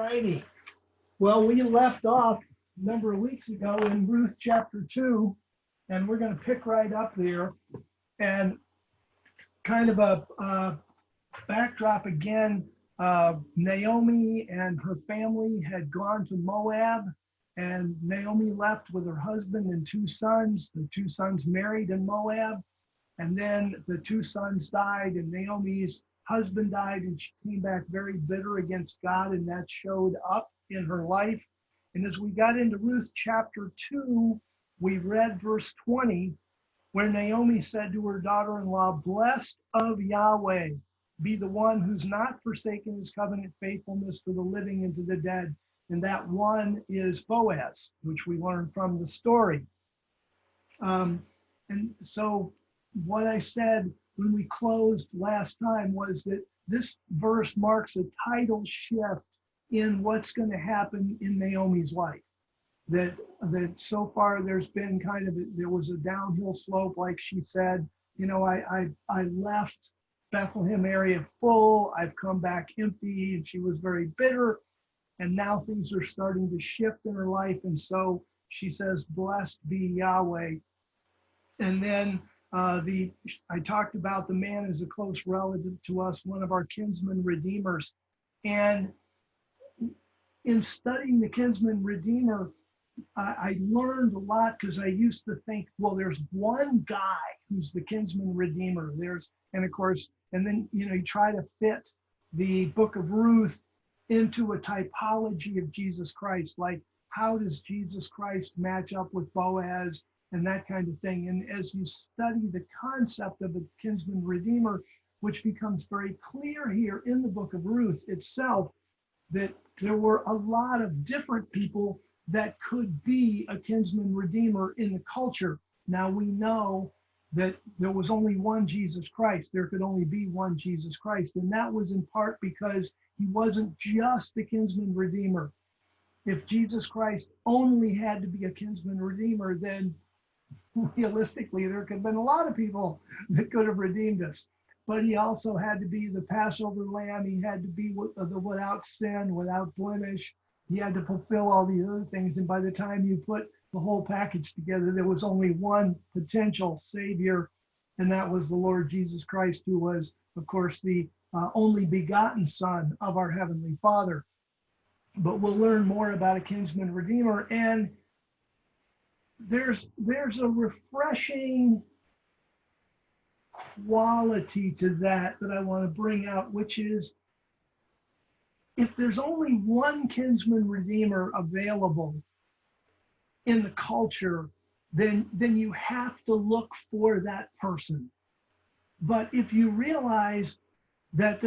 righty. Well, we left off a number of weeks ago in Ruth Chapter 2, and we're going to pick right up there. And kind of a backdrop again, Naomi and her family had gone to Moab, and Naomi left with her husband and two sons. The two sons married in Moab, and then the two sons died, and Naomi's husband died, and she came back very bitter against God, and that showed up in her life. And as we got into Ruth chapter 2, we read verse 20, where Naomi said to her daughter-in-law, "Blessed of Yahweh be the one who's not forsaken his covenant faithfulness to the living and to the dead." And that one is Boaz, which we learned from the story. And so what I said when we closed last time was that this verse marks a tidal shift in what's going to happen in Naomi's life. That so far there's been there was a downhill slope, like she said. I left Bethlehem area full, I've come back empty, and she was very bitter. And now things are starting to shift in her life. And so she says, "Blessed be Yahweh." And then I talked about the man as a close relative to us, one of our kinsman redeemers. And in studying the kinsman redeemer, I learned a lot, because I used to think, well, there's one guy who's the kinsman redeemer. And then you try to fit the Book of Ruth into a typology of Jesus Christ, like how does Jesus Christ match up with Boaz and that kind of thing. And as you study the concept of a kinsman redeemer, which becomes very clear here in the Book of Ruth itself, that there were a lot of different people that could be a kinsman redeemer in the culture. Now we know that there was only one Jesus Christ. There could only be one Jesus Christ. And that was in part because he wasn't just a kinsman redeemer. If Jesus Christ only had to be a kinsman redeemer, then realistically, there could have been a lot of people that could have redeemed us. But he also had to be the Passover lamb. He had to be the without sin, without blemish. He had to fulfill all these other things. And by the time you put the whole package together, there was only one potential Savior, and that was the Lord Jesus Christ, who was, of course, the only begotten Son of our Heavenly Father. But we'll learn more about a kinsman redeemer, and there's a refreshing quality to that I want to bring out, which is, if there's only one kinsman redeemer available in the culture, then you have to look for that person. But if you realize that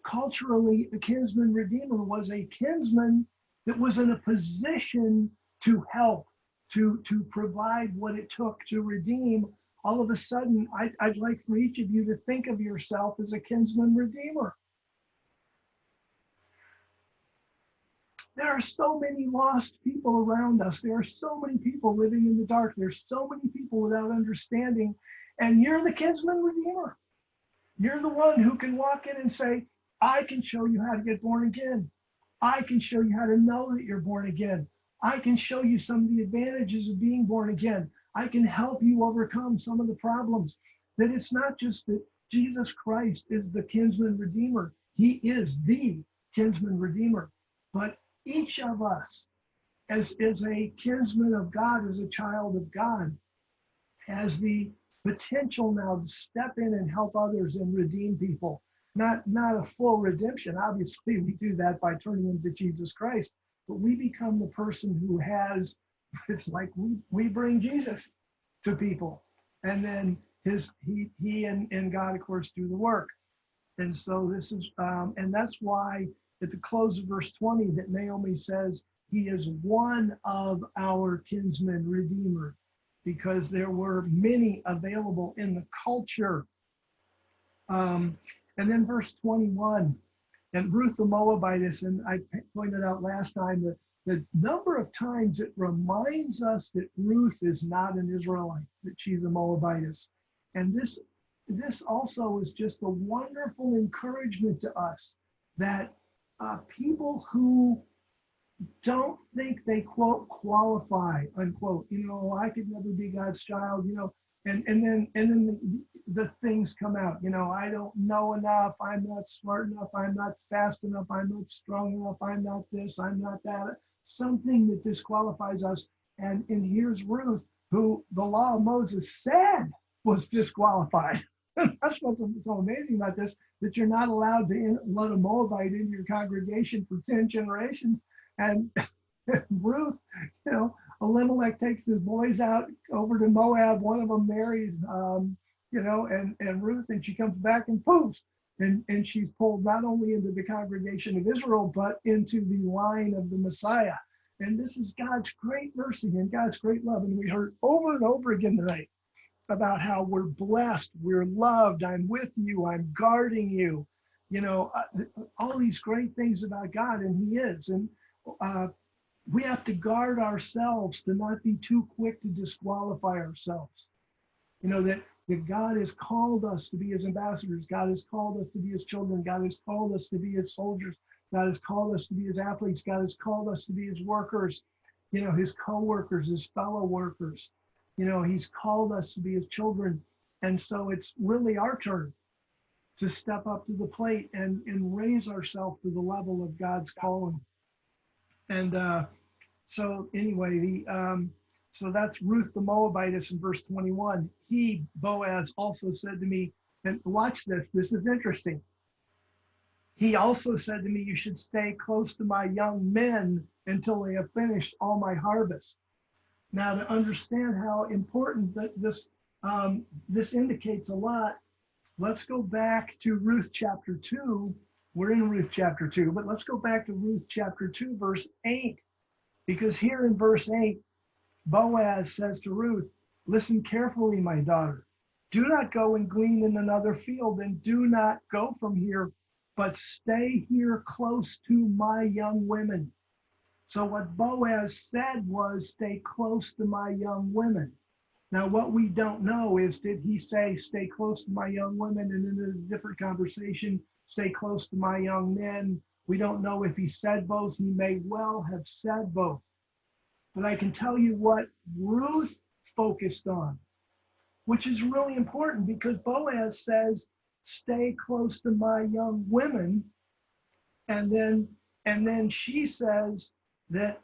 culturally, a kinsman redeemer was a kinsman that was in a position to help, to provide what it took to redeem, all of a sudden, I'd like for each of you to think of yourself as a kinsman redeemer. There are so many lost people around us. There are so many people living in the dark. There's so many people without understanding. And you're the kinsman redeemer. You're the one who can walk in and say, "I can show you how to get born again. I can show you how to know that you're born again. I can show you some of the advantages of being born again. I can help you overcome some of the problems." That it's not just that Jesus Christ is the kinsman redeemer. He is the kinsman redeemer. But each of us, as a kinsman of God, as a child of God, has the potential now to step in and help others and redeem people. Not a full redemption. Obviously, we do that by turning them to Jesus Christ. But we become the person who has, it's like we bring Jesus to people. And then he and God, of course, do the work. And so this is, and that's why at the close of verse 20 that Naomi says, "He is one of our kinsmen redeemer," because there were many available in the culture. And then verse 21, and Ruth the Moabitess, and I pointed out last time that the number of times it reminds us that Ruth is not an Israelite, that she's a Moabitess. And this also is just a wonderful encouragement to us that people who don't think they quote qualify unquote. I could never be God's child. And then the things come out. I don't know enough. I'm not smart enough. I'm not fast enough. I'm not strong enough. I'm not this. I'm not that. Something that disqualifies us. And here's Ruth, who the law of Moses said was disqualified. That's what's so amazing about this, that you're not allowed to let a Moabite into your congregation for 10 generations. And Ruth, Elimelech takes his boys out over to Moab. One of them marries, and Ruth, and she comes back and poof, and she's pulled not only into the congregation of Israel, but into the line of the Messiah. And this is God's great mercy and God's great love. And we heard over and over again tonight about how we're blessed, we're loved, I'm with you, I'm guarding you, all these great things about God, and he is. And we have to guard ourselves to not be too quick to disqualify ourselves. That God has called us to be his ambassadors. God has called us to be his children. God has called us to be his soldiers. God has called us to be his athletes. God has called us to be his workers, his co-workers, his fellow workers. He's called us to be his children. And so it's really our turn to step up to the plate and raise ourselves to the level of God's calling. And so anyway, so that's Ruth the Moabitess in verse 21. He, Boaz, also said to me, and watch this is interesting. He also said to me, you should stay close to my young men until they have finished all my harvest. Now, to understand how important that this indicates a lot, let's go back to Ruth chapter 2. We're in Ruth chapter 2, but let's go back to Ruth chapter 2, verse 8. Because here in verse 8, Boaz says to Ruth, listen carefully, my daughter. Do not go and glean in another field, and do not go from here, but stay here close to my young women. So what Boaz said was, stay close to my young women. Now, what we don't know is, did he say, stay close to my young women, and in a different conversation, stay close to my young men? We don't know if he said both. He may well have said both. But I can tell you what Ruth focused on, which is really important, because Boaz says, stay close to my young women. And then she says that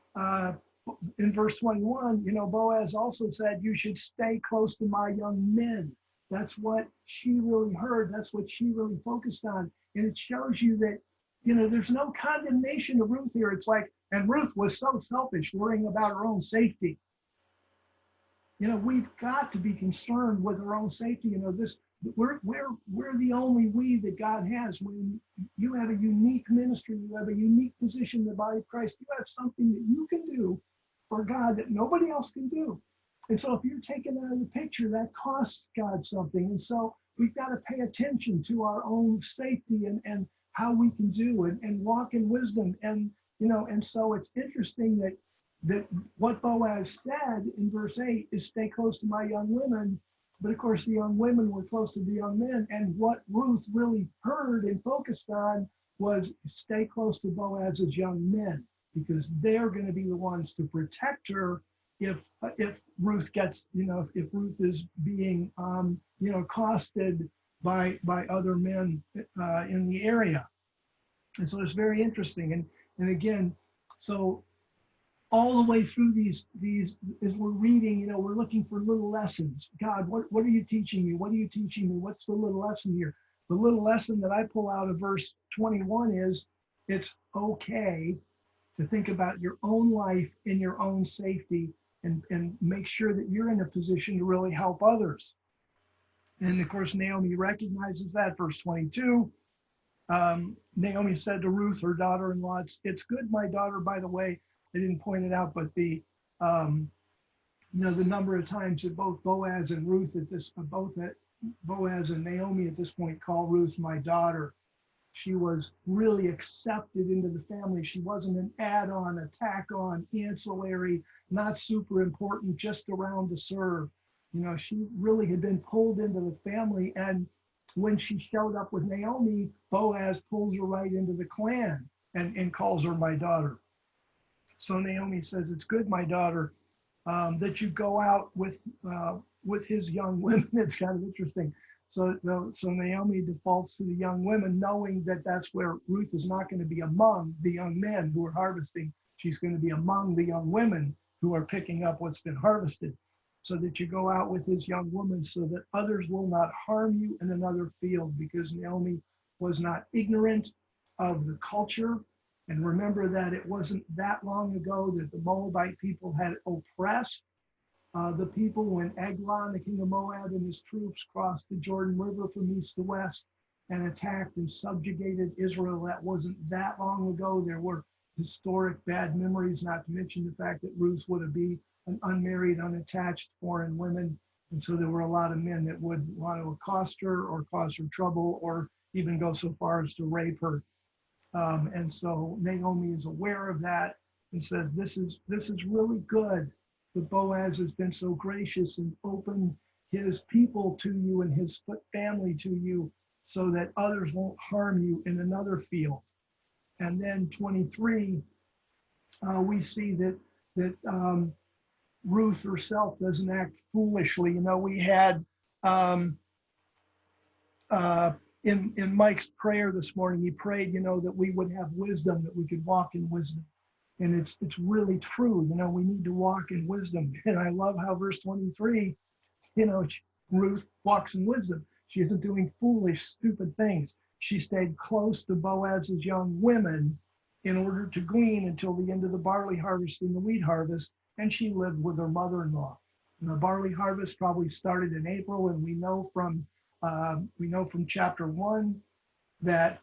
in verse 21, Boaz also said, you should stay close to my young men. That's what she really heard. That's what she really focused on. And it shows you that, there's no condemnation of Ruth here. It's like, and Ruth was so selfish, worrying about her own safety. We've got to be concerned with our own safety. We're the only we that God has. When you have a unique ministry, you have a unique position in the body of Christ, you have something that you can do for God that nobody else can do. And so if you're taken out of the picture, that costs God something. And so we've got to pay attention to our own safety and how we can do and walk in wisdom. And so it's interesting that what Boaz said in verse 8 is, stay close to my young women. But of course, the young women were close to the young men. And what Ruth really heard and focused on was, stay close to Boaz's young men, because they're going to be the ones to protect her if Ruth gets, if Ruth is being, accosted by other men in the area. And so it's very interesting. And again, so all the way through these, as we're reading, we're looking for little lessons. God, what are you teaching me? What are you teaching me? What's the little lesson here? The little lesson that I pull out of verse 21 is, it's okay to think about your own life and your own safety, and make sure that you're in a position to really help others. And of course, Naomi recognizes that. Verse 22, Naomi said to Ruth, her daughter-in-law, it's good, my daughter, by the way, I didn't point it out, but the number of times that both Boaz and Boaz and Naomi at this point call Ruth my daughter. She was really accepted into the family. She wasn't an add-on, a tack-on, ancillary, not super important, just around to serve. She really had been pulled into the family. And when she showed up with Naomi, Boaz pulls her right into the clan. and calls her my daughter. So Naomi says, it's good, my daughter, that you go out with his young women. It's kind of interesting. So Naomi defaults to the young women, knowing that that's where Ruth is not going to be among the young men who are harvesting. She's going to be among the young women who are picking up what's been harvested. So that you go out with his young woman so that others will not harm you in another field, because Naomi was not ignorant of the culture. And remember that it wasn't that long ago that the Moabite people had oppressed the people when Eglon, the king of Moab, and his troops crossed the Jordan River from east to west and attacked and subjugated Israel. That wasn't that long ago. There were historic bad memories, not to mention the fact that Ruth would be an unmarried, unattached foreign woman. And so there were a lot of men that would want to accost her or cause her trouble or even go so far as to rape her. And so Naomi is aware of that and says, this is really good that Boaz has been so gracious and opened his people to you and his family to you so that others won't harm you in another field. And then 23, we see that Ruth herself doesn't act foolishly. You know, we had in Mike's prayer this morning, he prayed, you know, that we would have wisdom, that we could walk in wisdom. And it's really true. You know, we need to walk in wisdom. And I love how verse 23, you know, Ruth walks in wisdom. She isn't doing foolish, stupid things. She stayed close to Boaz's young women in order to glean until the end of the barley harvest and the wheat harvest. And she lived with her mother-in-law. And the barley harvest probably started in April. And we know from chapter 1 that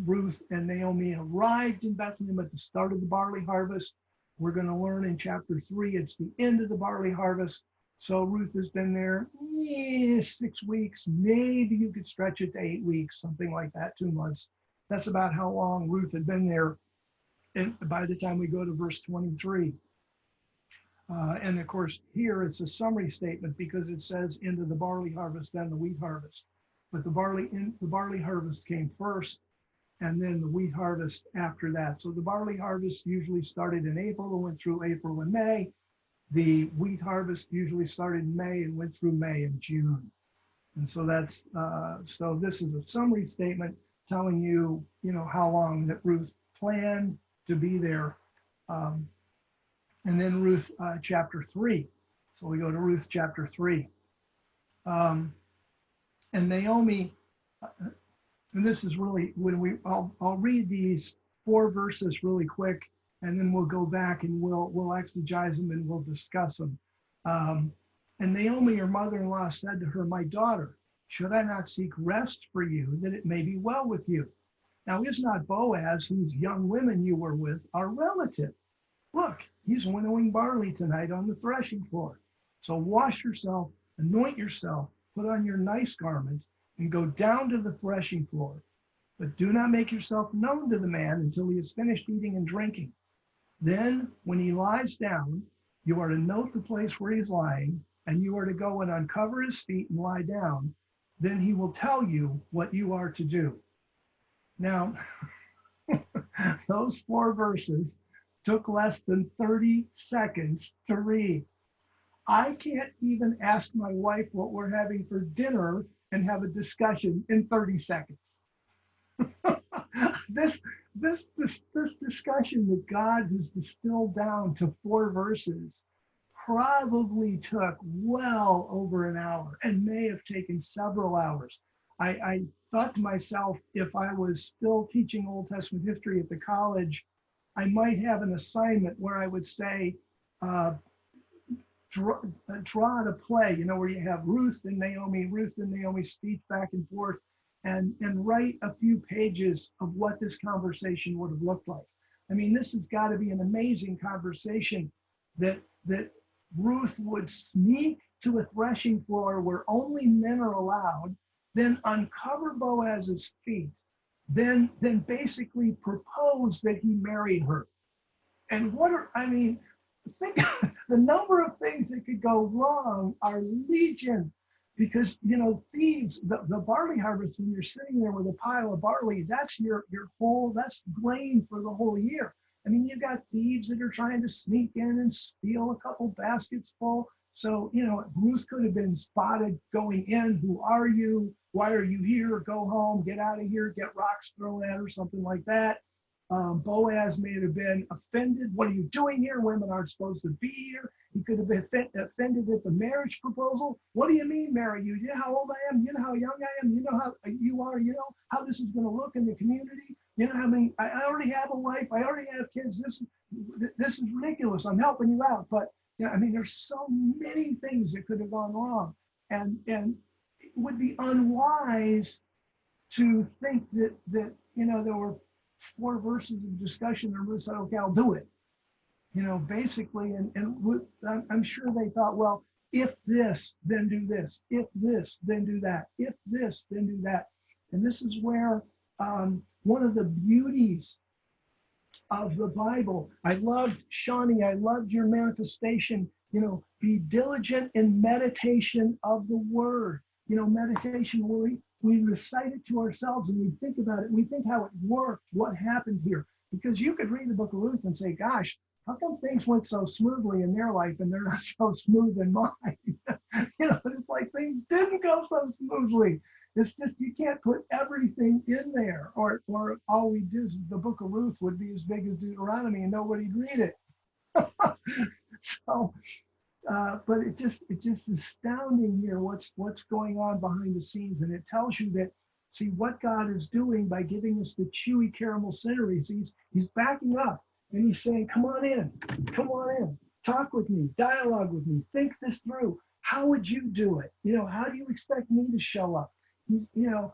Ruth and Naomi arrived in Bethlehem at the start of the barley harvest. We're going to learn in chapter 3, it's the end of the barley harvest. So Ruth has been there 6 weeks. Maybe you could stretch it to 8 weeks, something like that, 2 months. That's about how long Ruth had been there by the time we go to verse 23. And of course, here it's a summary statement because it says into the barley harvest and the wheat harvest. But the barley harvest came first, and then the wheat harvest after that. So the barley harvest usually started in April and went through April and May. The wheat harvest usually started in May and went through May and June. And so that's so this is a summary statement telling you, you know, how long that Ruth planned to be there. And then Ruth chapter 3. So we go to Ruth chapter 3. And Naomi, and this is really when I'll read these 4 verses really quick, and then we'll go back and we'll exegete them and we'll discuss them. And Naomi, her mother-in-law, said to her, my daughter, should I not seek rest for you, that it may be well with you? Now is not Boaz, whose young women you were with, our relative? Look, he's winnowing barley tonight on the threshing floor. So wash yourself, anoint yourself, put on your nice garment, and go down to the threshing floor. But do not make yourself known to the man until he has finished eating and drinking. Then, when he lies down, you are to note the place where he's lying, and you are to go and uncover his feet and lie down. Then he will tell you what you are to do. Now, those 4 verses took less than 30 seconds to read. I can't even ask my wife what we're having for dinner and have a discussion in 30 seconds. This discussion that God has distilled down to 4 verses probably took well over an hour and may have taken several hours. I thought to myself, if I was still teaching Old Testament history at the college, I might have an assignment where I would say, draw out a play, you know, where you have Ruth and Naomi speech back and forth, and write a few pages of what this conversation would have looked like. I mean, this has got to be an amazing conversation that Ruth would sneak to a threshing floor where only men are allowed, then uncover Boaz's feet, then basically propose that he marry her. And think the number of things that could go wrong are legion. because, you know, thieves, the barley harvest, when you're sitting there with a pile of barley, that's your whole, that's grain for the whole year. I mean, you got thieves that are trying to sneak in and steal a couple baskets full. So, you know, Ruth could have been spotted going in. Who are you? Why are you here? Go home, get out of here, get rocks thrown at her, something like that. Boaz may have been offended. What are you doing here? Women aren't supposed to be here. He could have been offended at the marriage proposal. What do you mean, marry you? You know how old I am? You know how young I am? You know how you are? You know how this is going to look in the community? You know how many, I already have a wife. I already have kids. This is ridiculous. I'm helping you out. But, you know, I mean, there's so many things that could have gone wrong. And it would be unwise to think that you know, there were 4 verses of discussion and Ruth said, okay, I'll do it. You know, basically, and I'm sure they thought, well, if this, then do this. If this, then do that. If this, then do that. And this is where one of the beauties of the Bible, I loved, Shawnee, I loved your manifestation, you know, be diligent in meditation of the word. You know, meditation where we recite it to ourselves and we think about it. We think how it worked, what happened here. Because you could read the Book of Ruth and say, gosh, how come things went so smoothly in their life and they're not so smooth in mine? You know, it's like things didn't go so smoothly. It's just, you can't put everything in there, or all we do is the Book of Ruth would be as big as Deuteronomy and nobody'd read it. So, but it just astounding here what's going on behind the scenes, and it tells you that, see, what God is doing by giving us the chewy caramel celery. He's backing up and he's saying, come on in, talk with me, dialogue with me, think this through. How would you do it? You know, how do you expect me to show up? He's, you know,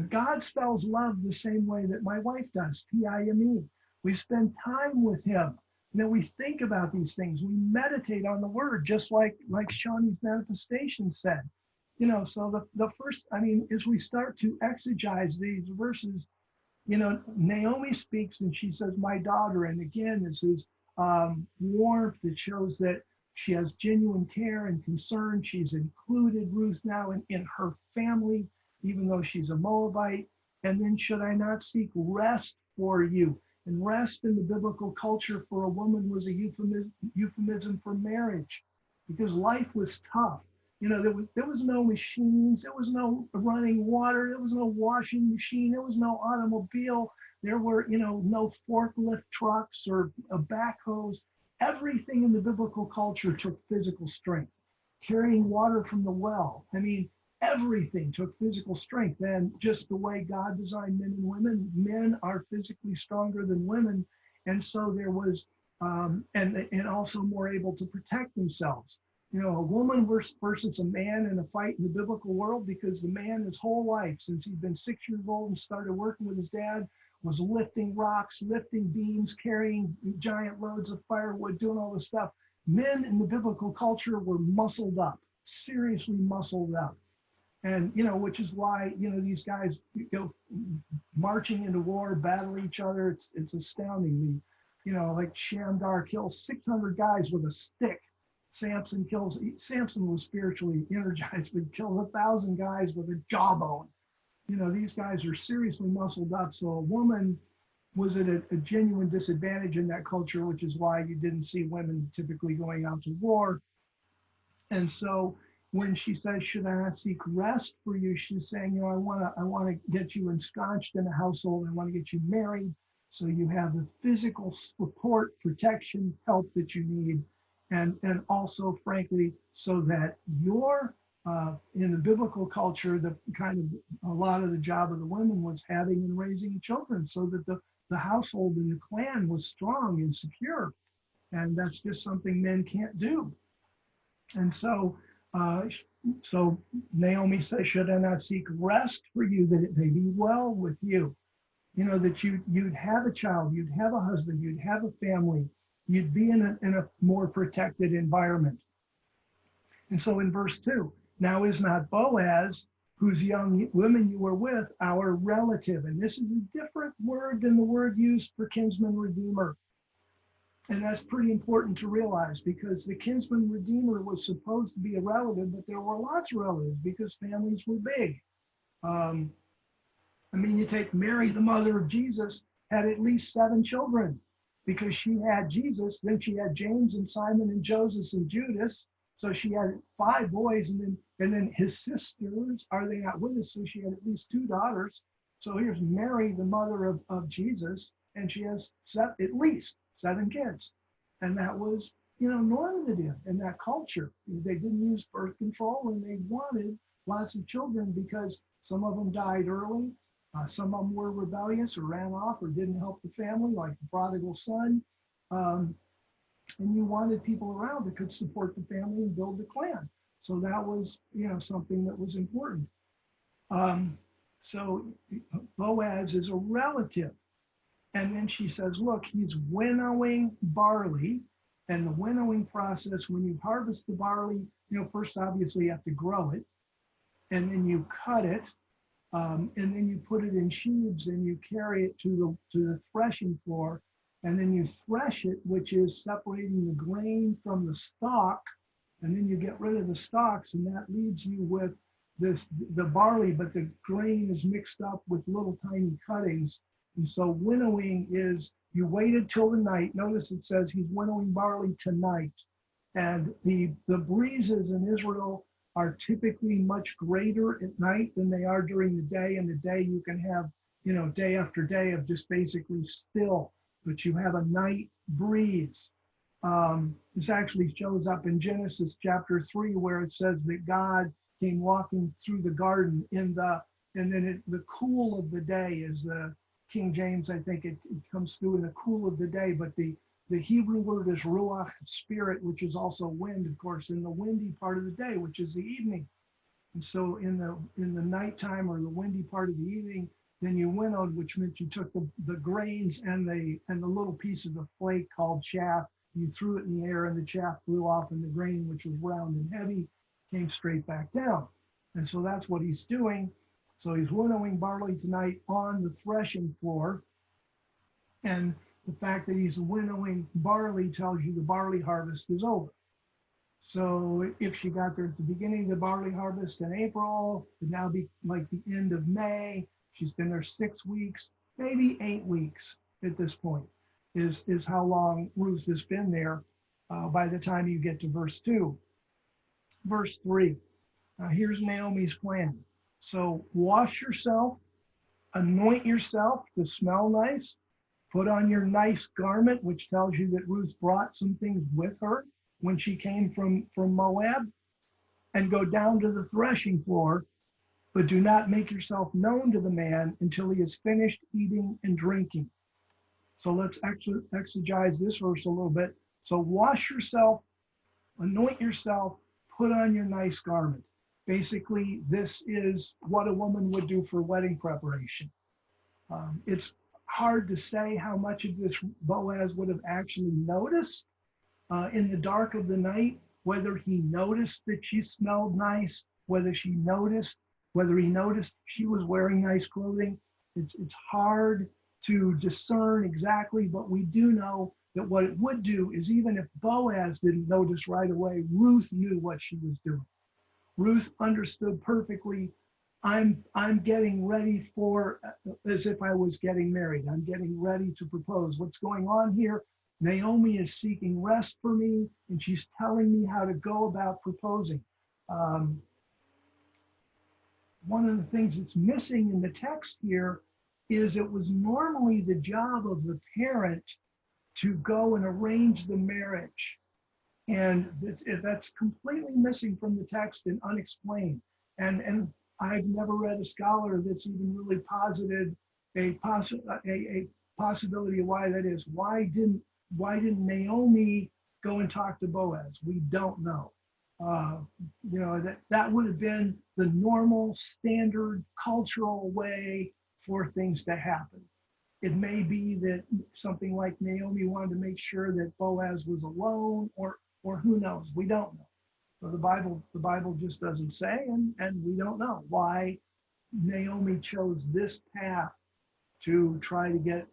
God spells love the same way that my wife does, T-I-M-E. We spend time with him. You know, we think about these things. We meditate on the word, just like Shawnee's manifestation said. You know, so the first, I mean, as we start to exegete these verses, you know, Naomi speaks and she says, my daughter. And again, this is warmth that shows that she has genuine care and concern. She's included Ruth now in her family, even though she's a Moabite. And then, should I not seek rest for you? And rest in the biblical culture for a woman was a euphemism for marriage, because life was tough. You know, there was no machines, there was no running water, there was no washing machine, there was no automobile, there were, you know, no forklift trucks or backhoes. Everything in the biblical culture took physical strength. Carrying water from the well, I mean, everything took physical strength. And just the way God designed men and women, men are physically stronger than women. And so there was, and also more able to protect themselves. You know, a woman versus a man in a fight in the biblical world, because the man, his whole life, since he'd been 6 years old and started working with his dad, was lifting rocks, lifting beams, carrying giant loads of firewood, doing all this stuff. Men in the biblical culture were muscled up, seriously muscled up. And, you know, which is why, you know, these guys go marching into war, battle each other. It's astounding. You know, like Shamgar kills 600 guys with a stick. Samson was spiritually energized, but kills 1,000 guys with a jawbone. You know, these guys are seriously muscled up. So a woman was at a genuine disadvantage in that culture, which is why you didn't see women typically going out to war. And so when she says, should I not seek rest for you? She's saying, you know, I want to get you ensconced in a household. I want to get you married, so you have the physical support, protection, help that you need. And also, frankly, so that you're in the biblical culture, the kind of a lot of the job of the women was having and raising children, so that the household and the clan was strong and secure. And that's just something men can't do. And so Naomi says, should I not seek rest for you, that it may be well with you? You know, that you'd have a child, you'd have a husband, you'd have a family, you'd be in a more protected environment. And so in verse 2, now is not Boaz, whose young women you were with, our relative? And this is a different word than the word used for kinsman redeemer. And that's pretty important to realize, because the kinsman redeemer was supposed to be a relative, but there were lots of relatives because families were big. Um, I mean, you take Mary, the mother of Jesus, had at least 7 children because she had Jesus. Then she had James and Simon and Joseph and Judas. So she had 5 boys, and then his sisters, are they not with us? So she had at least 2 daughters. So here's Mary, the mother of Jesus, and she has at least 7 kids. And that was, normative in that culture. They didn't use birth control, and they wanted lots of children because some of them died early. Some of them were rebellious or ran off or didn't help the family, like the prodigal son. Um, and you wanted people around that could support the family and build the clan. So that was, something that was important. So Boaz is a relative. And then she says, look, he's winnowing barley. And the winnowing process, when you harvest the barley, first obviously you have to grow it. And then you cut it. And then you put it in sheaves and you carry it to the threshing floor. And then you thresh it, which is separating the grain from the stalk. And then you get rid of the stalks, and that leaves you with the barley, but the grain is mixed up with little tiny cuttings. And so winnowing is, you waited till the night. Notice it says he's winnowing barley tonight. And the breezes in Israel are typically much greater at night than they are during the day. In the day you can have, day after day of just basically still, but you have a night breeze. This actually shows up in Genesis chapter 3, where it says that God came walking through the garden and then the cool of the day is the King James, I think it comes through in the cool of the day, but the Hebrew word is ruach, spirit, which is also wind, of course, in the windy part of the day, which is the evening. And so in the nighttime or the windy part of the evening, then you winnowed, which meant you took the grains and the little piece of the flake called chaff, you threw it in the air and the chaff flew off, and the grain, which was round and heavy, came straight back down. And so that's what he's doing. So he's winnowing barley tonight on the threshing floor. And the fact that he's winnowing barley tells you the barley harvest is over. So if she got there at the beginning of the barley harvest in April, it'd now be like the end of May. She's been there 6 weeks, maybe 8 weeks at this point, is how long Ruth has been there by the time you get to verse 2. Verse 3, here's Naomi's plan. So wash yourself, anoint yourself to smell nice, put on your nice garment, which tells you that Ruth brought some things with her when she came from Moab, and go down to the threshing floor, but do not make yourself known to the man until he is finished eating and drinking. So let's exegete this verse a little bit. So wash yourself, anoint yourself, put on your nice garment. Basically, this is what a woman would do for wedding preparation. It's hard to say how much of this Boaz would have actually noticed in the dark of the night, whether he noticed that she smelled nice, whether he noticed she was wearing nice clothing. It's hard to discern exactly, but we do know that what it would do is, even if Boaz didn't notice right away, Ruth knew what she was doing. Ruth understood perfectly, I'm getting ready for, as if I was getting married. I'm getting ready to propose. What's going on here? Naomi is seeking rest for me, and she's telling me how to go about proposing. One of the things that's missing in the text here is it was normally the job of the parent to go and arrange the marriage. And that's completely missing from the text and unexplained. And I've never read a scholar that's even really posited a possibility of why that is. Why didn't Naomi go and talk to Boaz? We don't know. That would have been the normal, standard, cultural way for things to happen. It may be that something like Naomi wanted to make sure that Boaz was alone, or who knows? We don't know. So the Bible just doesn't say, and we don't know why Naomi chose this path to try to get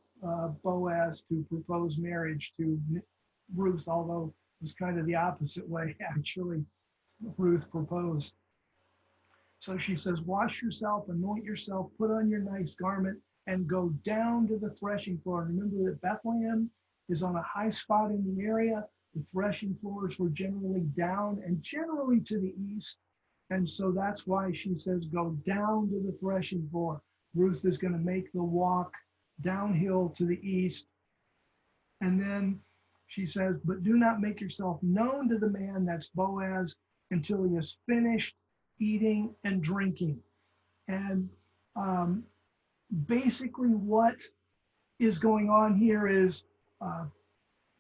Boaz to propose marriage to Ruth, although it was kind of the opposite way, actually. Ruth proposed. So she says, wash yourself, anoint yourself, put on your nice garment, and go down to the threshing floor. Remember that Bethlehem is on a high spot in the area. The threshing floors were generally down and generally to the east. And so that's why she says, go down to the threshing floor. Ruth is going to make the walk downhill to the east. And then she says, but do not make yourself known to the man, that's Boaz, until he has finished eating and drinking. And basically what is going on here is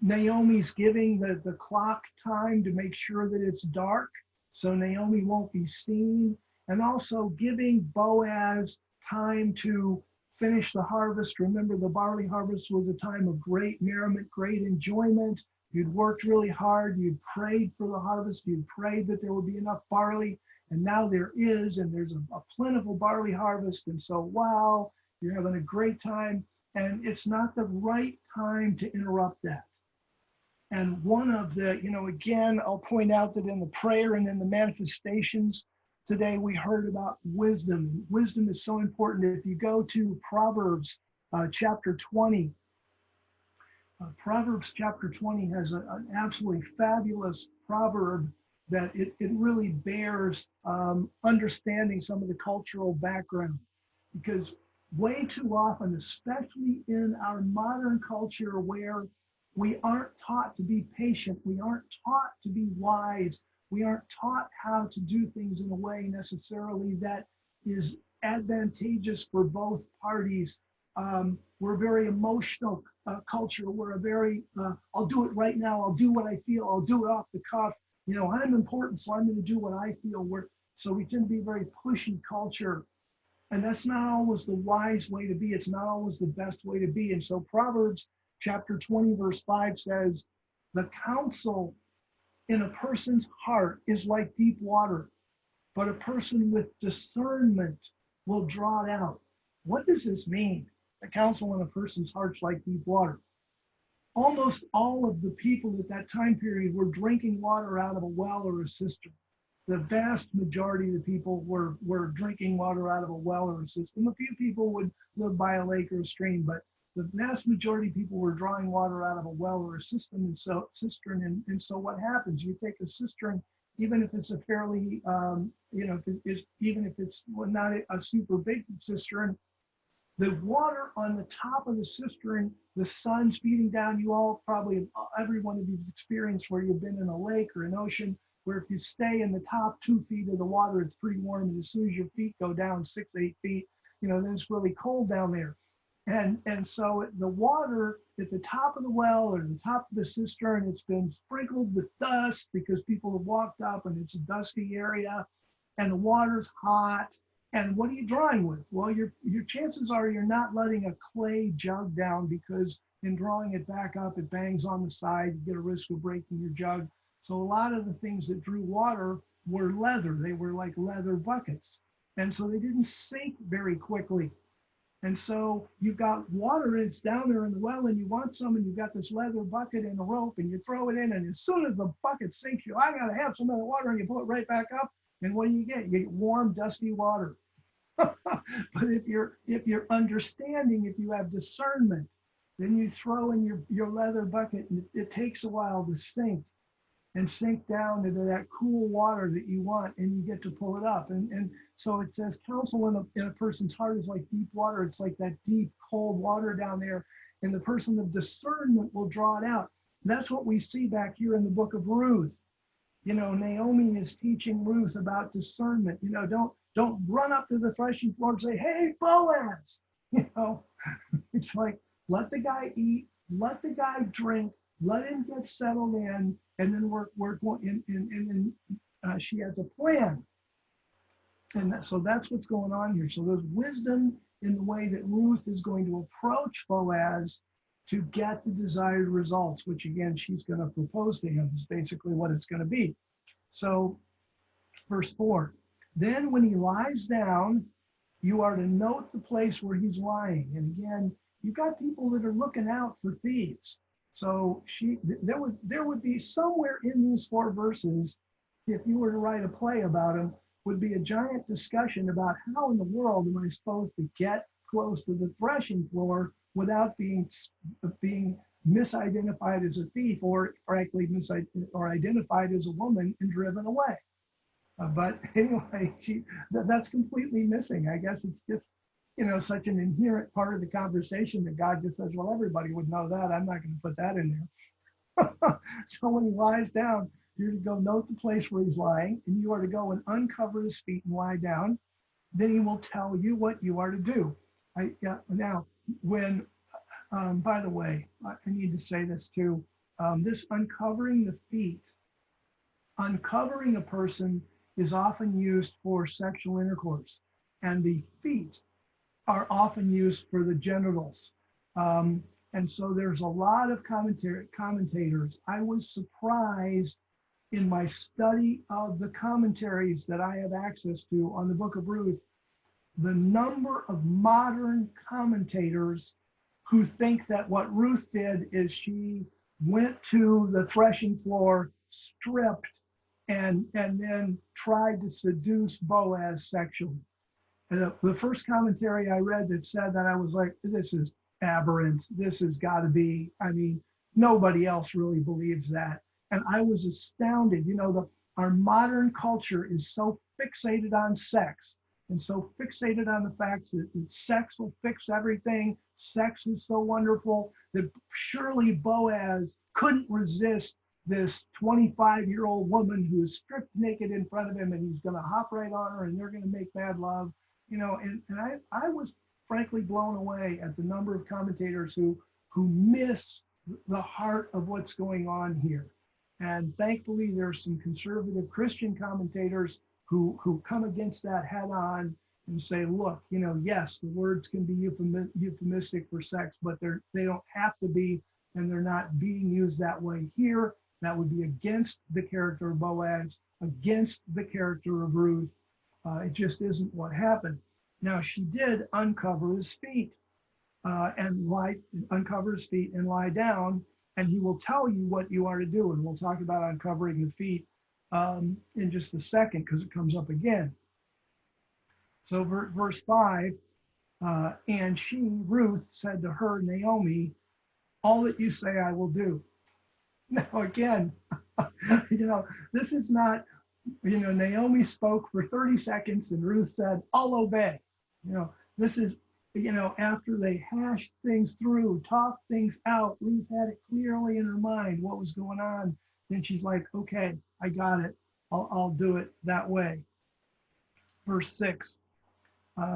Naomi's giving the clock time to make sure that it's dark, so Naomi won't be seen, and also giving Boaz time to finish the harvest. Remember, the barley harvest was a time of great merriment, great enjoyment. You'd worked really hard, you'd prayed for the harvest, you'd prayed that there would be enough barley, and now there is, and there's a plentiful barley harvest, and so wow, you're having a great time, and it's not the right time to interrupt that. And one of the, again, I'll point out that in the prayer and in the manifestations today, we heard about wisdom. Wisdom is so important. If you go to Proverbs chapter 20, Proverbs chapter 20 has an absolutely fabulous proverb that it really bears understanding some of the cultural background. Because way too often, especially in our modern culture where we aren't taught to be patient, we aren't taught to be wise, we aren't taught how to do things in a way necessarily that is advantageous for both parties. We're a very emotional culture. We're a very, I'll do it right now, I'll do what I feel, I'll do it off the cuff. I'm important, so I'm going to do what I feel. So we tend to be a very pushy culture. And that's not always the wise way to be. It's not always the best way to be. And so Proverbs chapter 20, verse 5 says, the counsel in a person's heart is like deep water, but a person with discernment will draw it out. What does this mean? The counsel in a person's heart's like deep water. Almost all of the people at that time period were drinking water out of a well or a cistern. The vast majority of the people were drinking water out of a well or a cistern. A few people would live by a lake or a stream, but the vast majority of people were drawing water out of a well or a cistern. And so what happens? You take a cistern, even if it's a fairly, even if it's not a super big cistern, the water on the top of the cistern, the sun's beating down. You all probably, every one of you's experienced where you've been in a lake or an ocean, where if you stay in the top 2 feet of the water, it's pretty warm. And as soon as your feet go down 6, 8 feet, then it's really cold down there. And so the water at the top of the well or the top of the cistern, it's been sprinkled with dust because people have walked up and it's a dusty area and the water's hot. And what are you drawing with? Well, your chances are you're not letting a clay jug down, because in drawing it back up, it bangs on the side. You get a risk of breaking your jug. So a lot of the things that drew water were leather. They were like leather buckets. And so they didn't sink very quickly. And so you've got water and it's down there in the well and you want some, and you've got this leather bucket and a rope and you throw it in, and as soon as the bucket sinks, I got to have some of the water, and you pull it right back up. And what do? You get warm, dusty water. But if you're understanding, if you have discernment, then you throw in your leather bucket, and it takes a while to sink down into that cool water that you want, and you get to pull it up. And so it says counsel in a person's heart is like deep water. It's like that deep, cold water down there, and the person of discernment will draw it out. That's what we see back here in the book of Ruth. Naomi is teaching Ruth about discernment. Don't run up to the threshing floor and say, hey, Boaz. It's like, let the guy eat, let the guy drink, let him get settled in, and then we're going in, and then she has a plan. And so that's what's going on here. So there's wisdom in the way that Ruth is going to approach Boaz to get the desired results, which again, she's going to propose to him, is basically what it's going to be. So verse 4, then when he lies down, you are to note the place where he's lying. And again, you've got people that are looking out for thieves. So there would be somewhere in these 4 verses, if you were to write a play about them, would be a giant discussion about how in the world am I supposed to get close to the threshing floor without being misidentified as a thief, or frankly or identified as a woman and driven away. But anyway, that's completely missing. I guess it's just, such an inherent part of the conversation that God just says, well, everybody would know that. I'm not going to put that in there. So when he lies down, you're to go note the place where he's lying, and you are to go and uncover his feet and lie down. Then he will tell you what you are to do. Now, when, by the way, I need to say this too. This uncovering the feet, uncovering a person is often used for sexual intercourse, and the feet are often used for the genitals. And so there's a lot of commentators. I was surprised in my study of the commentaries that I have access to on the Book of Ruth, the number of modern commentators who think that what Ruth did is she went to the threshing floor, stripped, and then tried to seduce Boaz sexually. And the first commentary I read that said that, I was like, this is aberrant. This has got to be, nobody else really believes that. And I was astounded. Our modern culture is so fixated on sex and so fixated on the fact that sex will fix everything. Sex is so wonderful that surely Boaz couldn't resist this 25-year-old woman who is stripped naked in front of him, and he's going to hop right on her and they're going to make mad love. And I was frankly blown away at the number of commentators who miss the heart of what's going on here. And thankfully, there's some conservative Christian commentators who come against that head on and say, look, yes, the words can be euphemistic for sex, but they don't have to be, and they're not being used that way here. That would be against the character of Boaz, against the character of Ruth. It just isn't what happened. Now, she did uncover his feet uncover his feet and lie down, and he will tell you what you are to do. And we'll talk about uncovering the feet in just a second, because it comes up again. So verse 5, and she, Ruth, said to her, Naomi, all that you say I will do. Now, again, this is not, Naomi spoke for 30 seconds and Ruth said, I'll obey. This is, after they hashed things through, talked things out, Ruth had it clearly in her mind what was going on. Then she's like, okay, I got it. I'll do it that way. Verse 6.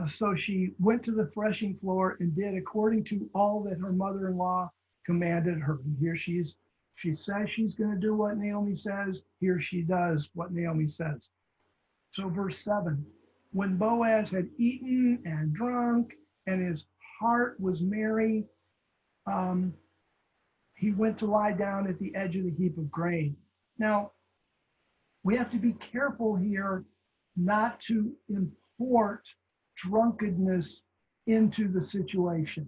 So she went to the threshing floor and did according to all that her mother-in-law commanded her. And here she says she's going to do what Naomi says. Here she does what Naomi says. So verse 7, when Boaz had eaten and drunk and his heart was merry, he went to lie down at the edge of the heap of grain. Now, we have to be careful here not to import drunkenness into the situation.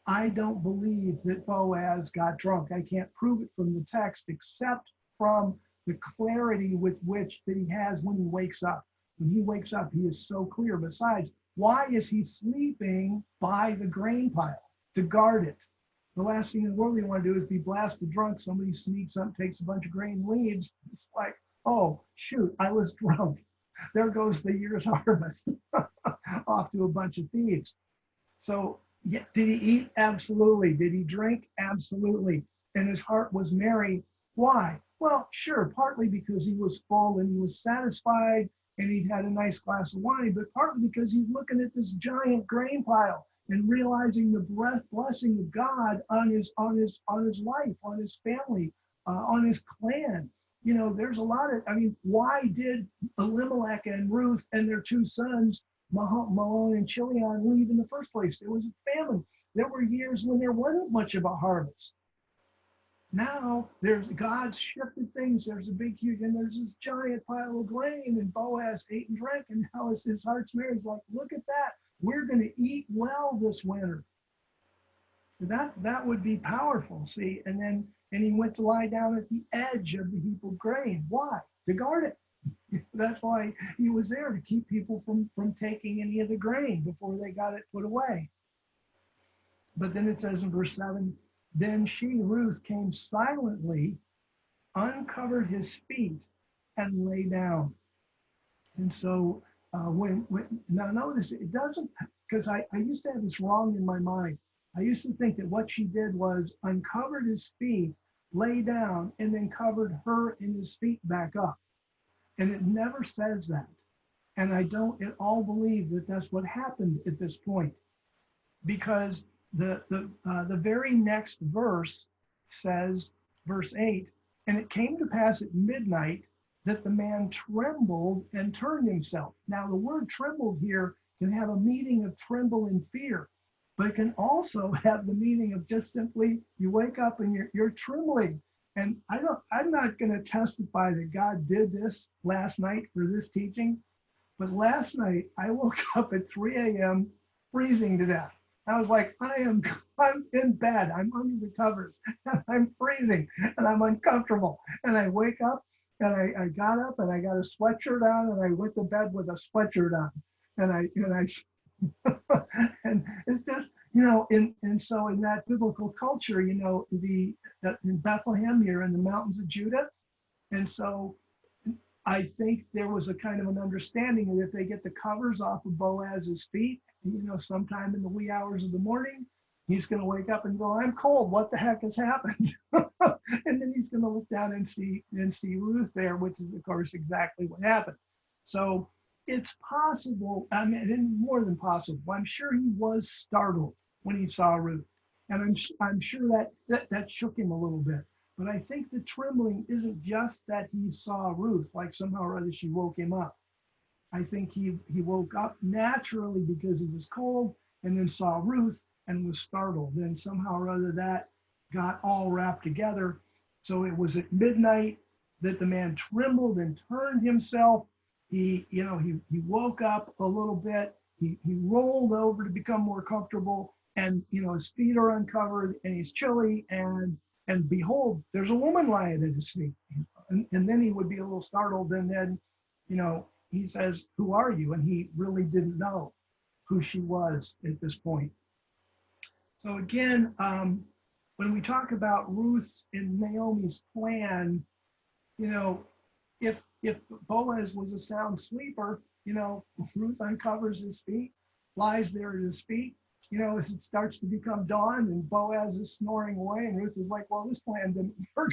I don't believe that Boaz got drunk. I can't prove it from the text, except from the clarity with which that he has when he wakes up. When he wakes up, he is so clear. Besides, why is he sleeping by the grain pile? To guard it. The last thing in the world you want to do is be blasted drunk. Somebody sneaks up, takes a bunch of grain, leaves. It's like, oh, shoot, I was drunk. There goes the year's harvest off to a bunch of thieves. So, yeah, did he eat? Absolutely. Did he drink? Absolutely. And his heart was merry. Why? Well, sure, partly because he was full and he was satisfied and he'd had a nice glass of wine, but partly because he's looking at this giant grain pile and realizing the blessing of God on his life, on his family, on his clan. There's a lot of, why did Elimelech and Ruth and their 2 sons, Mahlon and Chilion, leave in the first place? There was a famine. There were years when there wasn't much of a harvest. Now God's shifted things. There's a big, huge, and there's this giant pile of grain, and Boaz ate and drank, and now his heart's merry. He's like, look at that. We're going to eat well this winter. That would be powerful, see? And he went to lie down at the edge of the heap of grain. Why? To guard it. That's why he was there, to keep people from taking any of the grain before they got it put away. But then it says in verse 7, then she, Ruth, came silently, uncovered his feet, and lay down. And so when now notice, it doesn't, because I used to have this wrong in my mind. I used to think that what she did was uncovered his feet, lay down, and then covered her and his feet back up. And it never says that. And I don't at all believe that that's what happened at this point, because the very next verse says, verse 8, and it came to pass at midnight that the man trembled and turned himself. Now the word trembled here can have a meaning of tremble in fear, but it can also have the meaning of just simply you wake up and you're trembling. And I'm not going to testify that God did this last night for this teaching, but last night I woke up at 3 a.m. freezing to death. I was like, I'm in bed, I'm under the covers, and I'm freezing, and I'm uncomfortable. And I wake up, and I got up, and I got a sweatshirt on, and I went to bed with a sweatshirt on, and I and it's just, and so in that biblical culture, in Bethlehem, you're in the mountains of Judah, and so I think there was a kind of an understanding that if they get the covers off of Boaz's feet, sometime in the wee hours of the morning, he's going to wake up and go, I'm cold. What the heck has happened? And then he's going to look down and see Ruth there, which is, of course, exactly what happened. So it's possible, I mean, and more than possible, I'm sure he was startled when he saw Ruth. And I'm sure that shook him a little bit. But I think the trembling isn't just that he saw Ruth, like somehow or other she woke him up. I think he woke up naturally because he was cold, and then saw Ruth and was startled. Then somehow or other that got all wrapped together. So it was at midnight that the man trembled and turned himself. He woke up a little bit. He rolled over to become more comfortable, and his feet are uncovered, and he's chilly, and behold, there's a woman lying at his feet. And then he would be a little startled, and then he says, who are you? And he really didn't know who she was at this point. So again, when we talk about Ruth's and Naomi's plan, if Boaz was a sound sleeper, Ruth uncovers his feet, lies there at his feet, as it starts to become dawn, and Boaz is snoring away, and Ruth is like, well, this plan didn't work.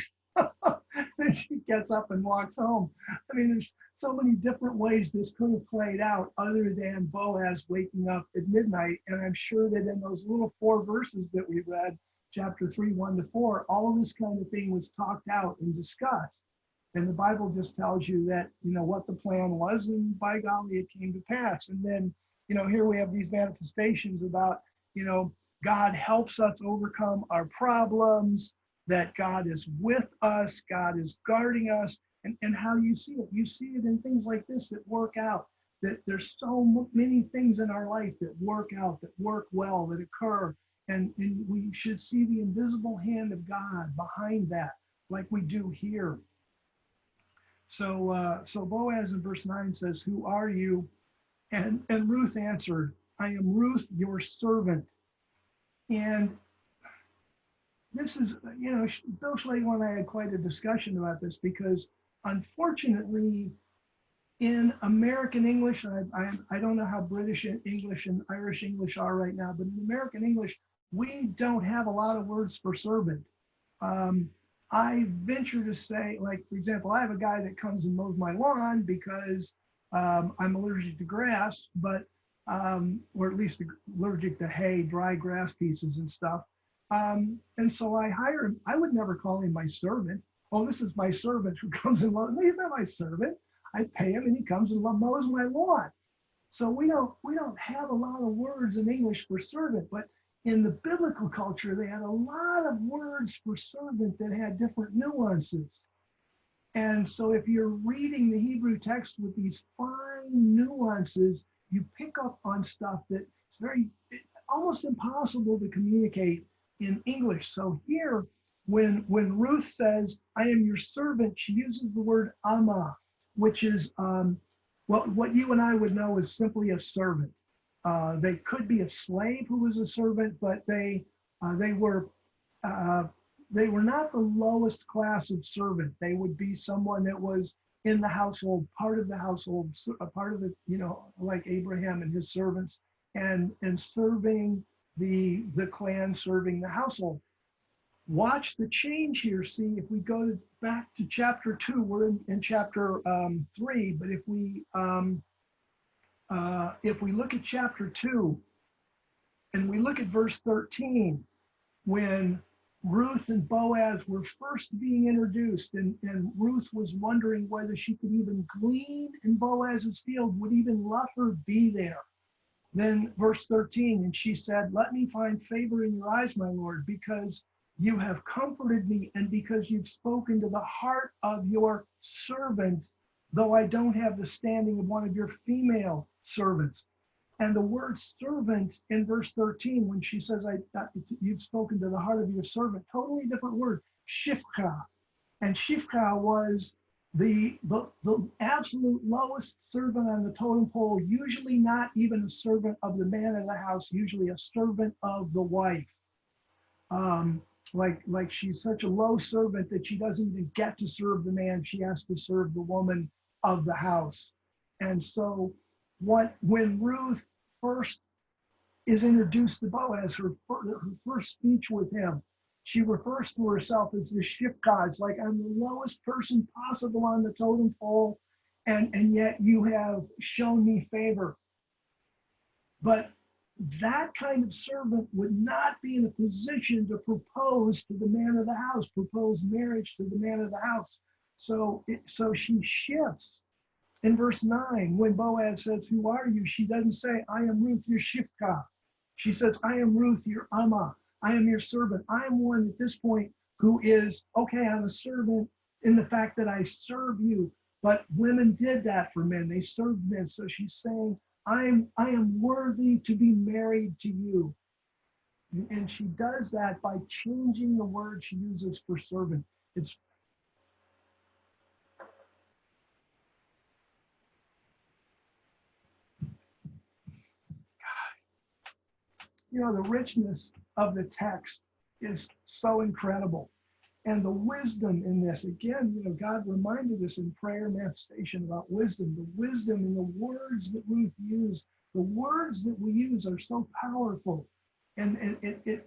Then she gets up and walks home. I mean, there's so many different ways this could have played out other than Boaz waking up at midnight. And I'm sure that in those little 4 verses that we read, chapter 3, 1-4, all of this kind of thing was talked out and discussed. And the Bible just tells you that, what the plan was, and by golly, it came to pass. And then, here we have these manifestations about, God helps us overcome our problems, that God is with us, God is guarding us, and how do you see it? You see it in things like this that work out, that there's so many things in our life that work out, that work well, that occur, and we should see the invisible hand of God behind that, like we do here. So Boaz in verse 9 says, who are you? And Ruth answered, I am Ruth, your servant. And this is, Bill Schlegel and I had quite a discussion about this, because unfortunately in American English, I don't know how British English and Irish English are right now, but in American English, we don't have a lot of words for servant. I venture to say, like, for example, I have a guy that comes and mows my lawn because I'm allergic to grass, but, or at least allergic to hay, dry grass pieces and stuff. And so I hire him. I would never call him my servant. Oh, this is my servant who comes and mows. No, he's not my servant. I pay him and he comes and mows my lawn. So we don't have a lot of words in English for servant, but in the biblical culture, they had a lot of words for servant that had different nuances. And so if you're reading the Hebrew text with these fine nuances, you pick up on stuff that's almost impossible to communicate in English. So here, when Ruth says, I am your servant, she uses the word ama, which is what you and I would know is simply a servant. They could be a slave who was a servant, but they were not the lowest class of servant. They would be someone that was in the household, part of the household, a part of it, like Abraham and his servants, and serving the clan, serving the household. Watch the change here. See, if we go back to chapter 2, we're in chapter 3, but if we look at chapter 2 and we look at verse 13, when Ruth and Boaz were first being introduced, and Ruth was wondering whether she could even glean in Boaz's field, would even let her be there. Then verse 13, and she said, let me find favor in your eyes, my Lord, because you have comforted me and because you've spoken to the heart of your servant, though I don't have the standing of one of your female servants. And the word servant in verse 13, when she says, you've spoken to the heart of your servant, totally different word, shifcha. And shifcha was the absolute lowest servant on the totem pole, usually not even a servant of the man of the house, usually a servant of the wife. Like she's such a low servant that she doesn't even get to serve the man. She has to serve the woman of the house. And so when Ruth first is introduced to Boaz, her first speech with him, she refers to herself as the shifka. It's like, I'm the lowest person possible on the totem pole, and yet you have shown me favor. But that kind of servant would not be in a position to propose to the man of the house, propose marriage to the man of the house. So she shifts. In verse 9, when Boaz says, who are you? She doesn't say, I am Ruth, your shifka. She says, I am Ruth, your ama. I am your servant. I am one at this point who is, okay, I'm a servant in the fact that I serve you. But women did that for men. They served men. So she's saying, I am worthy to be married to you. And she does that by changing the word she uses for servant. It's the richness of the text is so incredible. And the wisdom in this, again, God reminded us in prayer manifestation about wisdom. The wisdom in the words that Ruth used, the words that we use are so powerful. And it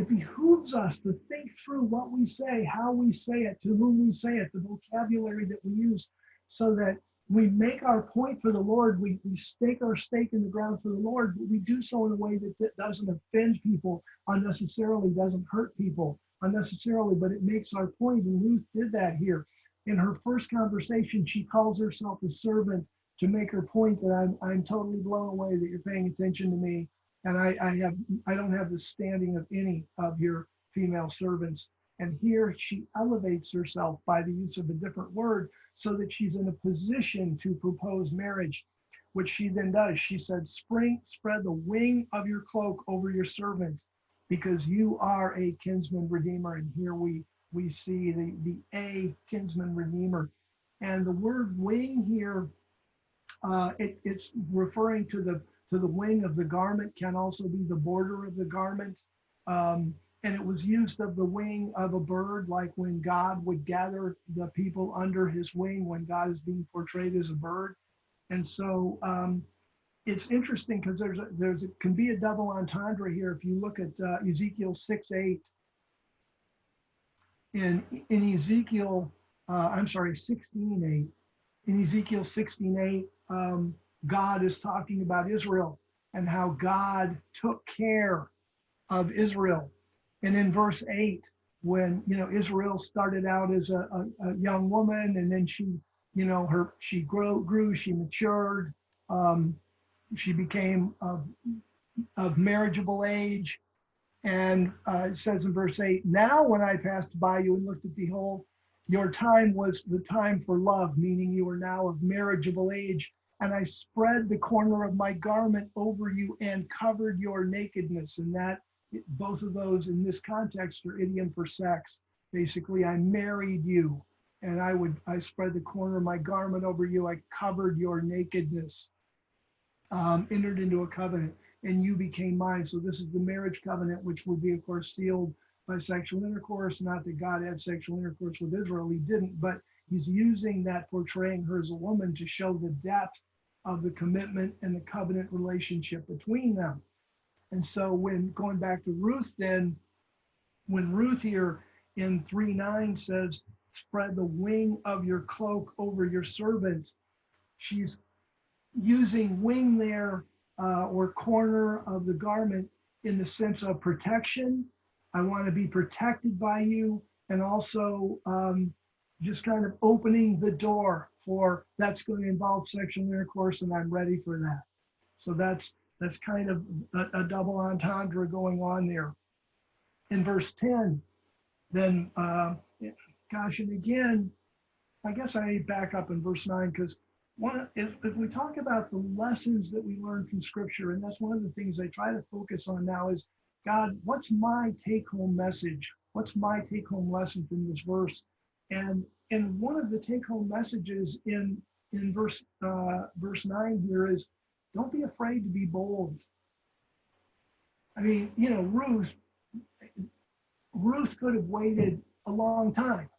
behooves us to think through what we say, how we say it, to whom we say it, the vocabulary that we use, so that we make our point for the Lord. We stake our stake in the ground for the Lord, but we do so in a way that doesn't offend people unnecessarily, doesn't hurt people unnecessarily, but it makes our point. And Ruth did that here. In her first conversation, she calls herself a servant to make her point that I'm totally blown away that you're paying attention to me, and I don't have the standing of any of your female servants. And here she elevates herself by the use of a different word so that she's in a position to propose marriage, which she then does. She said, spread the wing of your cloak over your servant, because you are a kinsman redeemer. And here we see the a kinsman redeemer. And the word wing here, it's referring to the wing of the garment, can also be the border of the garment. And it was used of the wing of a bird, like when God would gather the people under his wing, when God is being portrayed as a bird. And so it's interesting because can be a double entendre here. If you look at Ezekiel 6:8, in Ezekiel, 16:8, in Ezekiel 16:8, God is talking about Israel and how God took care of Israel. And in verse 8, when Israel started out as a young woman, and then she grew, she matured, she became of marriageable age, and it says in verse 8, now when I passed by you and looked at, behold, your time was the time for love, meaning you are now of marriageable age, and I spread the corner of my garment over you and covered your nakedness. And that, both of those in this context are idiom for sex. Basically, I married you, and I spread the corner of my garment over you. I covered your nakedness, entered into a covenant, and you became mine. So this is the marriage covenant, which will be, of course, sealed by sexual intercourse. Not that God had sexual intercourse with Israel, he didn't, but he's using that, portraying her as a woman, to show the depth of the commitment and the covenant relationship between them. And so when going back to Ruth, then when Ruth here in 3:9 says, spread the wing of your cloak over your servant, she's using wing there, or corner of the garment, in the sense of protection. I want to be protected by you, and also just kind of opening the door for that's going to involve sexual intercourse, and I'm ready for that. So that's kind of a double entendre going on there. In verse 10, then, gosh, and again, I guess I need to back up in verse 9, because if we talk about the lessons that we learn from Scripture, and that's one of the things I try to focus on now, is God, what's my take-home message? What's my take-home lesson from this verse? And one of the take-home messages in verse 9 here is, don't be afraid to be bold. I mean, Ruth could have waited a long time,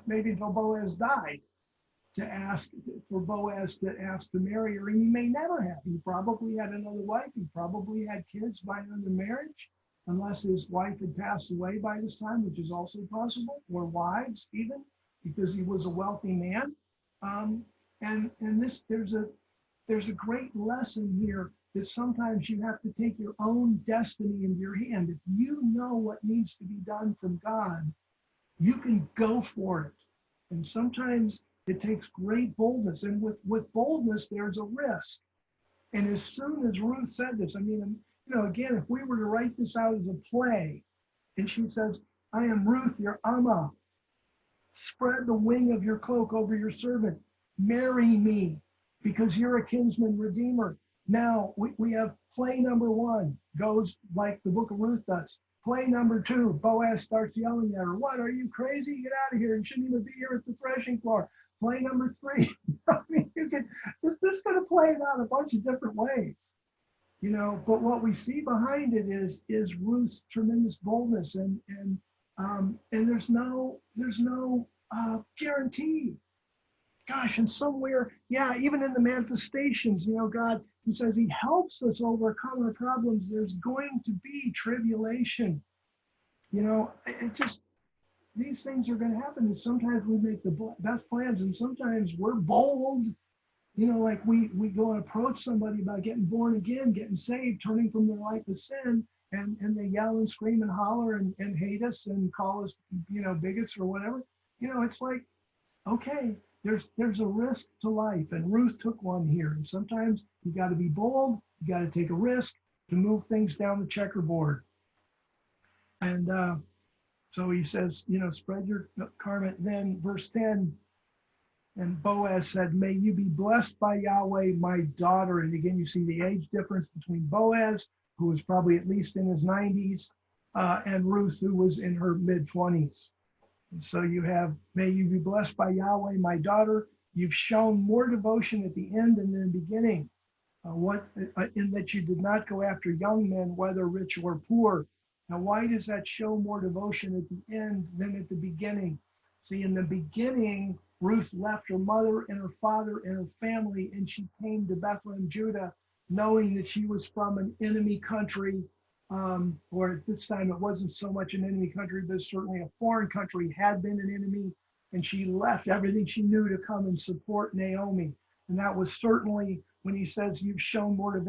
maybe until Boaz died, for Boaz to ask to marry her, and he may never have. He probably had another wife. He probably had kids by another marriage, unless his wife had passed away by this time, which is also possible, or wives even, because he was a wealthy man. And there's a great lesson here, that sometimes you have to take your own destiny into your hand. If you know what needs to be done from God, you can go for it. And sometimes it takes great boldness. And with boldness, there's a risk. And as soon as Ruth said this, I mean, again, if we were to write this out as a play, and she says, I am Ruth, your Amma. Spread the wing of your cloak over your servant. Marry me, because you're a kinsman redeemer. Now, we have play number 1 goes like the Book of Ruth does. Play number 2, Boaz starts yelling at her, what, are you crazy? Get out of here. You shouldn't even be here at the threshing floor. Play number 3, I mean, this could have played out a bunch of different ways, but what we see behind it is Ruth's tremendous boldness, and there's no guarantee. Gosh, and somewhere, even in the manifestations, God, he says he helps us overcome our problems. There's going to be tribulation. These things are going to happen. And sometimes we make the best plans, and sometimes we're bold. Like we go and approach somebody about getting born again, getting saved, turning from their life of sin, and they yell and scream and holler and hate us and call us, bigots or whatever. It's like, okay, there's a risk to life, and Ruth took one here. And sometimes you got to be bold, you got to take a risk to move things down the checkerboard. And so he says, spread your garment. Then verse 10, and Boaz said, may you be blessed by Yahweh, my daughter. And again, you see the age difference between Boaz, who was probably at least in his 90s, and Ruth, who was in her mid-20s. And so you have, may you be blessed by Yahweh, my daughter. You've shown more devotion at the end than in the beginning. In that you did not go after young men, whether rich or poor. Now, why does that show more devotion at the end than at the beginning? See, in the beginning, Ruth left her mother and her father and her family, and she came to Bethlehem, Judah, knowing that she was from an enemy country, or at this time it wasn't so much an enemy country, but certainly a foreign country had been an enemy, and she left everything she knew to come and support Naomi. And that was certainly, when he says you've shown more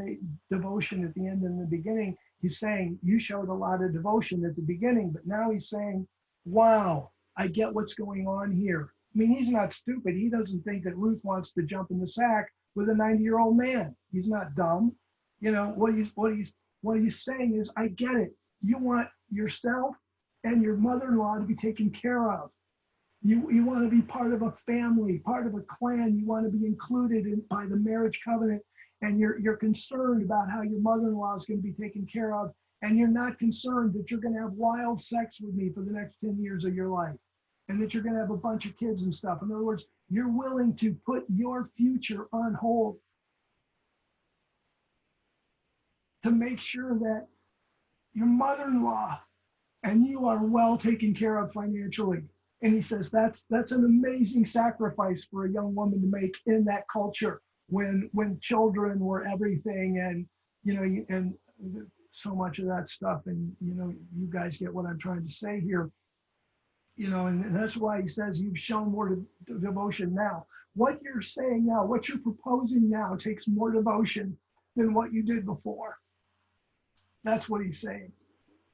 devotion at the end than the beginning, he's saying you showed a lot of devotion at the beginning, but now he's saying, wow, I get what's going on here. I mean, he's not stupid. He doesn't think that Ruth wants to jump in the sack with a 90-year-old man. He's not dumb. What he's saying is, I get it. You want yourself and your mother-in-law to be taken care of. You want to be part of a family, part of a clan. You want to be included by the marriage covenant, and you're concerned about how your mother-in-law is going to be taken care of, and you're not concerned that you're going to have wild sex with me for the next 10 years of your life, and that you're going to have a bunch of kids and stuff. In other words, you're willing to put your future on hold to make sure that your mother-in-law and you are well taken care of financially. And he says that's an amazing sacrifice for a young woman to make in that culture when children were everything, and and so much of that stuff. And you guys get what I'm trying to say here. And that's why he says you've shown more devotion now. What you're saying now, what you're proposing now, takes more devotion than what you did before. That's what he's saying.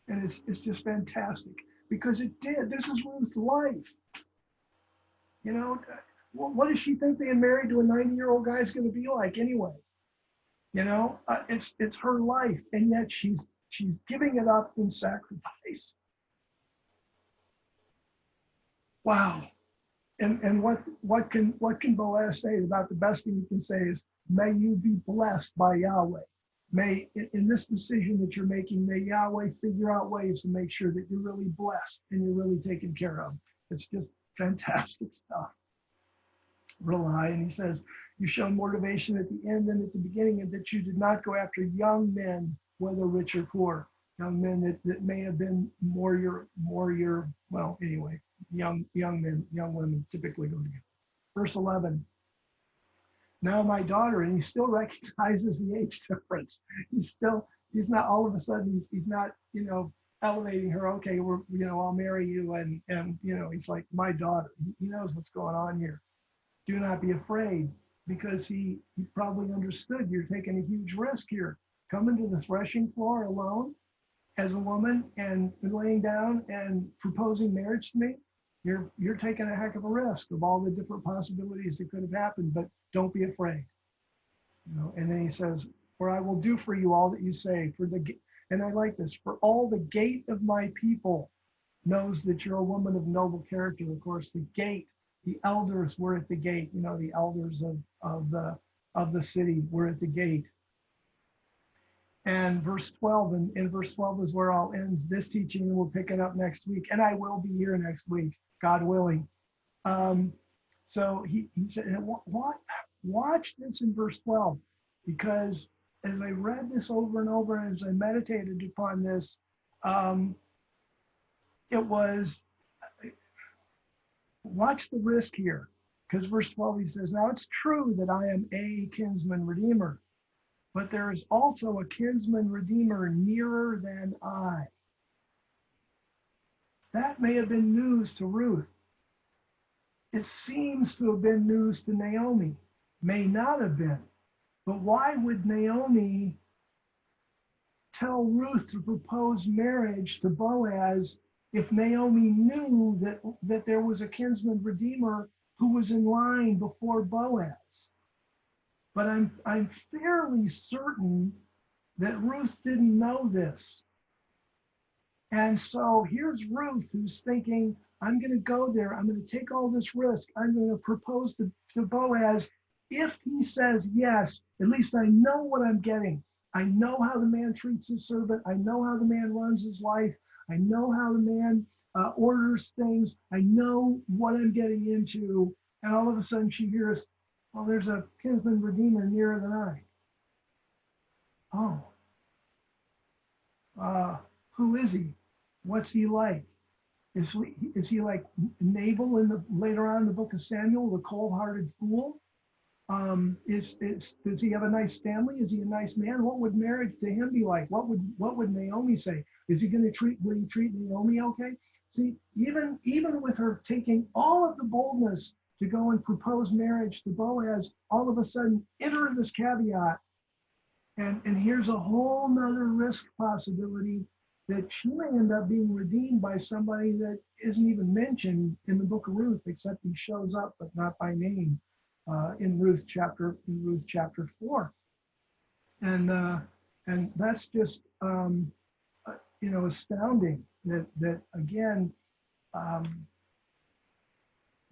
And it's just fantastic, because it did. This is Ruth's life. What does she think being married to a 90-year-old guy is going to be like anyway? It's her life, and yet she's giving it up in sacrifice. Wow. And what can Boaz say? About the best thing he can say is, may you be blessed by Yahweh. May, in this decision that you're making, may Yahweh figure out ways to make sure that you're really blessed and you're really taken care of. It's just fantastic stuff. Real high. And he says, you show motivation at the end than at the beginning, and that you did not go after young men, whether rich or poor. Young men that may have been more your well, anyway, young men, young women typically go together. Verse 11. Now my daughter, and he still recognizes the age difference. He's not all of a sudden, he's not, elevating her. Okay, I'll marry you. And he's like, my daughter. He knows what's going on here. Do not be afraid, because he probably understood you're taking a huge risk here. Coming to the threshing floor alone as a woman and laying down and proposing marriage to me. You're taking a heck of a risk of all the different possibilities that could have happened, but don't be afraid. And then he says, for I will do for you all that you say, and I like this, for all the gate of my people knows that you're a woman of noble character. Of course, the gate, the elders were at the gate, the elders of the city were at the gate. And verse 12, and verse 12 is where I'll end this teaching, and we'll pick it up next week. And I will be here next week, God willing. So he said, watch this in verse 12, because as I read this over and over, and as I meditated upon this, it was, watch the risk here, because verse 12, he says, now it's true that I am a kinsman redeemer, but there is also a kinsman redeemer nearer than I. That may have been news to Ruth. It seems to have been news to Naomi. May not have been. But why would Naomi tell Ruth to propose marriage to Boaz if Naomi knew that there was a kinsman redeemer who was in line before Boaz? But I'm fairly certain that Ruth didn't know this. And so here's Ruth, who's thinking, I'm going to go there. I'm going to take all this risk. I'm going to propose to Boaz. If he says yes, at least I know what I'm getting. I know how the man treats his servant. I know how the man runs his life. I know how the man orders things. I know what I'm getting into. And all of a sudden she hears, well, there's a kinsman redeemer nearer than I. Oh, who is he? What's he like? Is he like Nabal later on in the book of Samuel, the cold-hearted fool? Does he have a nice family? Is he a nice man? What would marriage to him be like? What would Naomi say? Will he treat Naomi okay? See, even with her taking all of the boldness to go and propose marriage to Boaz, all of a sudden enter this caveat. And here's a whole nother risk possibility that she may end up being redeemed by somebody that isn't even mentioned in the Book of Ruth, except he shows up, but not by name, in Ruth chapter 4. And that's just astounding that again,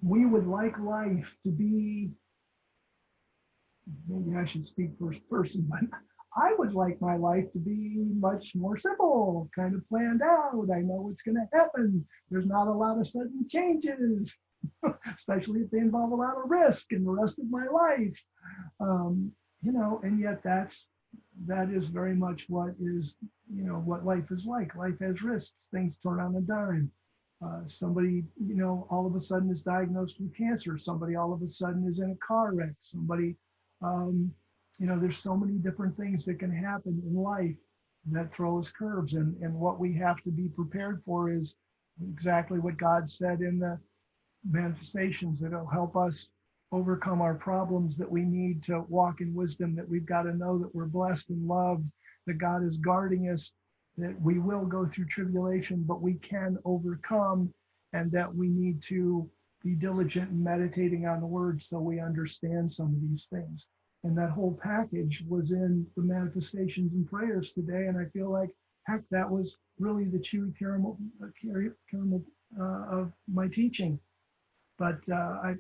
we would like life to be, maybe I should speak first person, but I would like my life to be much more simple, kind of planned out. I know what's going to happen. There's not a lot of sudden changes, especially if they involve a lot of risk in the rest of my life. Um, and yet that is very much what is, what life is like. Life has risks. Things turn on a dime. Somebody, all of a sudden is diagnosed with cancer. Somebody all of a sudden is in a car wreck. Somebody, there's so many different things that can happen in life that throws curves. And what we have to be prepared for is exactly what God said in the manifestations, that it'll help us overcome our problems, that we need to walk in wisdom, that we've got to know that we're blessed and loved, that God is guarding us, that we will go through tribulation, but we can overcome, and that we need to be diligent in meditating on the word so we understand some of these things. And that whole package was in the manifestations and prayers today. And I feel like, heck, that was really the chewy caramel of my teaching. But I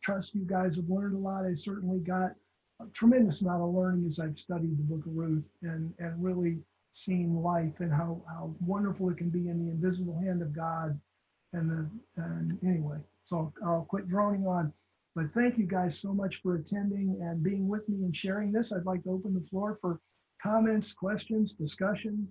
trust you guys have learned a lot. I certainly got a tremendous amount of learning as I've studied the Book of Ruth and really seen life and how wonderful it can be in the invisible hand of God. And anyway, so I'll quit droning on. But thank you guys so much for attending and being with me and sharing this. I'd like to open the floor for comments, questions, discussion.